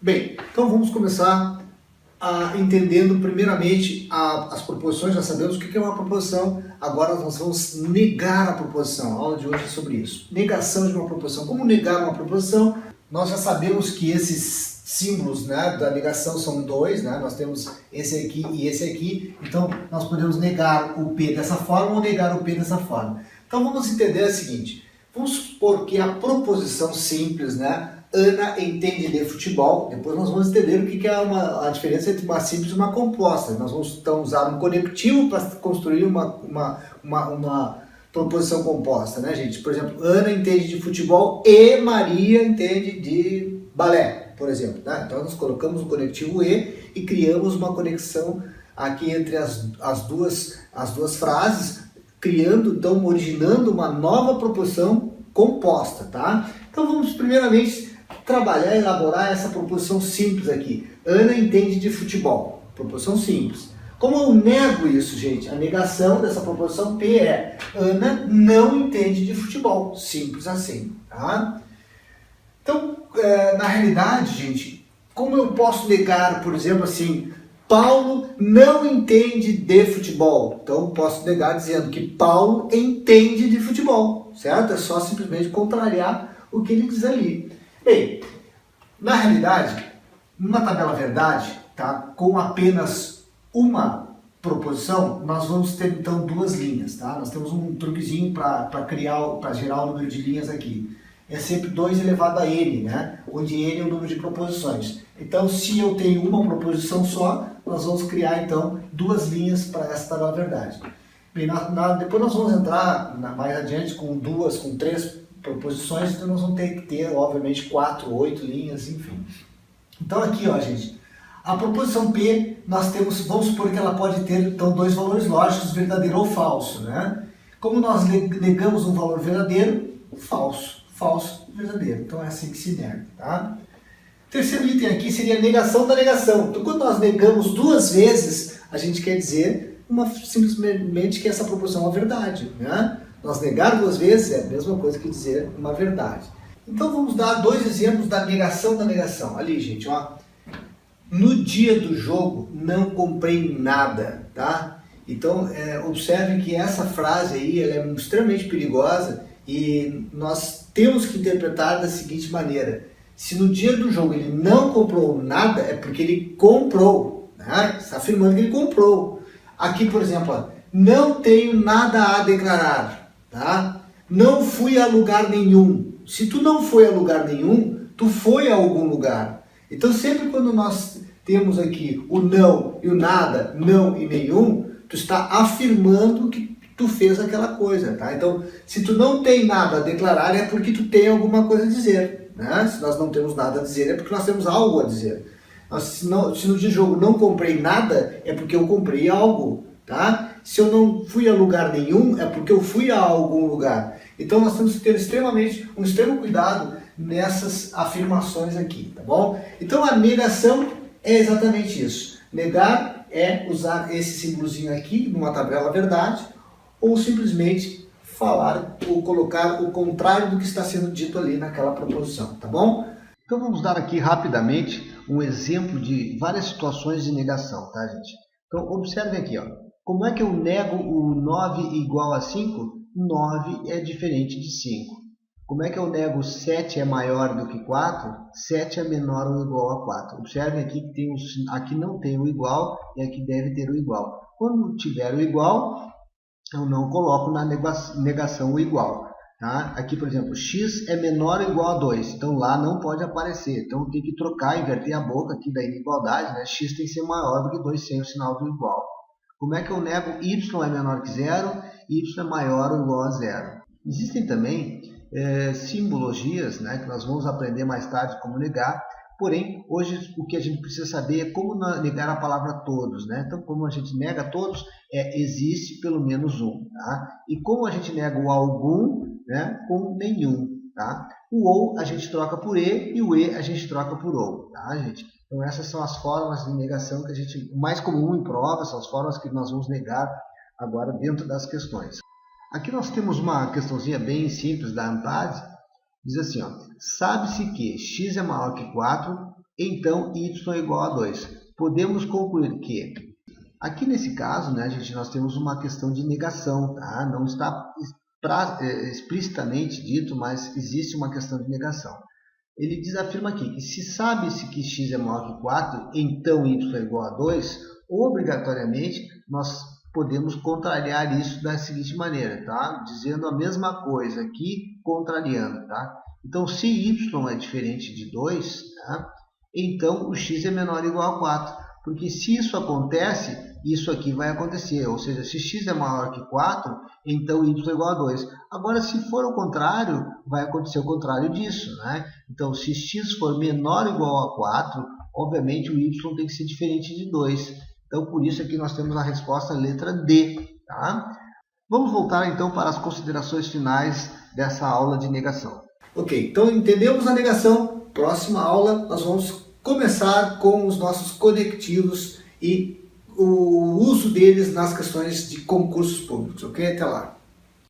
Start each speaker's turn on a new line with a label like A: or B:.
A: Bem, então vamos começar entendendo primeiramente as proposições. Já sabemos o que é uma proposição, agora nós vamos negar a proposição. A aula de hoje é sobre isso. Negação de uma proposição. Como negar uma proposição? Nós já sabemos que esses símbolos, né, da negação são dois, né? Nós temos esse aqui e esse aqui, então nós podemos negar o P dessa forma ou negar o P dessa forma. Então vamos entender o seguinte, vamos supor que a proposição simples, né, Ana entende de futebol. Depois nós vamos entender o que é a diferença entre uma simples e uma composta. Nós vamos então usar um conectivo para construir uma proposição composta, né, gente? Por exemplo, Ana entende de futebol e Maria entende de balé, por exemplo, né? Então nós colocamos o conectivo e criamos uma conexão aqui entre as duas frases, então originando uma nova proposição composta, tá? Então vamos primeiramente trabalhar e elaborar essa proposição simples aqui. Ana entende de futebol. Proposição simples. Como eu nego isso, gente? A negação dessa proposição P é Ana não entende de futebol. Simples assim, tá? Então, na realidade, gente, como eu posso negar, por exemplo, assim, Paulo não entende de futebol. Então, posso negar dizendo que Paulo entende de futebol, certo? É só simplesmente contrariar o que ele diz ali. Bem, na realidade, numa tabela verdade, tá, com apenas uma proposição, nós vamos ter então duas linhas, tá? Nós temos um truquezinho para gerar o número de linhas aqui. É sempre 2 elevado a n, né? Onde n é o número de proposições. Então, se eu tenho uma proposição só, nós vamos criar então duas linhas para essa tabela verdade. Bem, depois nós vamos entrar mais adiante com 3 proposições, então nós vamos ter que ter, obviamente, 4, 8 linhas, enfim. Então aqui, ó, gente, a proposição P, nós temos, vamos supor que ela pode ter, então, 2 valores lógicos, verdadeiro ou falso, né? Como nós negamos um valor verdadeiro, falso, verdadeiro. Então é assim que se nega, tá? Terceiro item aqui seria a negação da negação. Então quando nós negamos 2 vezes, a gente quer dizer simplesmente que essa proposição é uma verdade, né? Nós negar 2 vezes é a mesma coisa que dizer uma verdade. Então vamos dar 2 exemplos da negação da negação. Ali, gente, ó. No dia do jogo não comprei nada, tá? Então observe que essa frase aí ela é extremamente perigosa e nós temos que interpretar da seguinte maneira. Se no dia do jogo ele não comprou nada, é porque ele comprou, né? Está afirmando que ele comprou. Aqui, por exemplo, ó, não tenho nada a declarar. Tá? Não fui a lugar nenhum. Se tu não foi a lugar nenhum, tu foi a algum lugar. Então sempre quando nós temos aqui o não e o nada, não e nenhum, tu está afirmando que tu fez aquela coisa. Tá? Então se tu não tem nada a declarar é porque tu tem alguma coisa a dizer. Né? Se nós não temos nada a dizer é porque nós temos algo a dizer. Se no dia de jogo não comprei nada é porque eu comprei algo. Tá? Se eu não fui a lugar nenhum, é porque eu fui a algum lugar. Então nós temos que ter um extremo cuidado nessas afirmações aqui, tá bom? Então a negação é exatamente isso. Negar é usar esse símbolozinho aqui numa tabela verdade, ou simplesmente falar ou colocar o contrário do que está sendo dito ali naquela proposição, tá bom? Então vamos dar aqui rapidamente um exemplo de várias situações de negação, tá, gente? Então observem aqui, ó. Como é que eu nego o 9 igual a 5? 9 é diferente de 5. Como é que eu nego 7 é maior do que 4? 7 é menor ou igual a 4. Observem aqui que aqui não tem o igual e aqui deve ter o igual. Quando tiver o igual, eu não coloco na negação o igual. Tá? Aqui, por exemplo, x é menor ou igual a 2. Então lá não pode aparecer. Então tem que trocar, inverter a boca aqui da inigualdade. Né? X tem que ser maior do que 2 sem o sinal do igual. Como é que eu nego y é menor que 0, y é maior ou igual a 0? Existem também simbologias, né, que nós vamos aprender mais tarde como negar, porém, hoje o que a gente precisa saber é como negar a palavra todos. Né? Então, como a gente nega todos, existe pelo menos um. Tá? E como a gente nega o algum, né, com nenhum. Tá? O ou a gente troca por e o e a gente troca por ou. Tá, gente? Então essas são as formas de negação que mais comum em prova, são as formas que nós vamos negar agora dentro das questões. Aqui nós temos uma questãozinha bem simples da ANTAD, diz assim, ó, sabe-se que x é maior que 4 então y é igual a 2. Podemos concluir que, aqui nesse caso, né, gente, nós temos uma questão de negação, tá? Não está explicitamente dito, mas existe uma questão de negação. Ele afirma aqui que se sabe-se que x é maior que 4, então y é igual a 2, obrigatoriamente nós podemos contrariar isso da seguinte maneira, tá? Dizendo a mesma coisa aqui, contrariando, tá? Então, se y é diferente de 2, tá? Então o x é menor ou igual a 4, porque se isso acontece, isso aqui vai acontecer, ou seja, se x é maior que 4, então y é igual a 2. Agora, se for o contrário, vai acontecer o contrário disso, né? Então, se x for menor ou igual a 4, obviamente o y tem que ser diferente de 2. Então, por isso aqui nós temos a resposta letra D, tá? Vamos voltar então para as considerações finais dessa aula de negação. Ok, então entendemos a negação. Próxima aula nós vamos começar com os nossos conectivos e o uso deles nas questões de concursos públicos, ok? Até lá!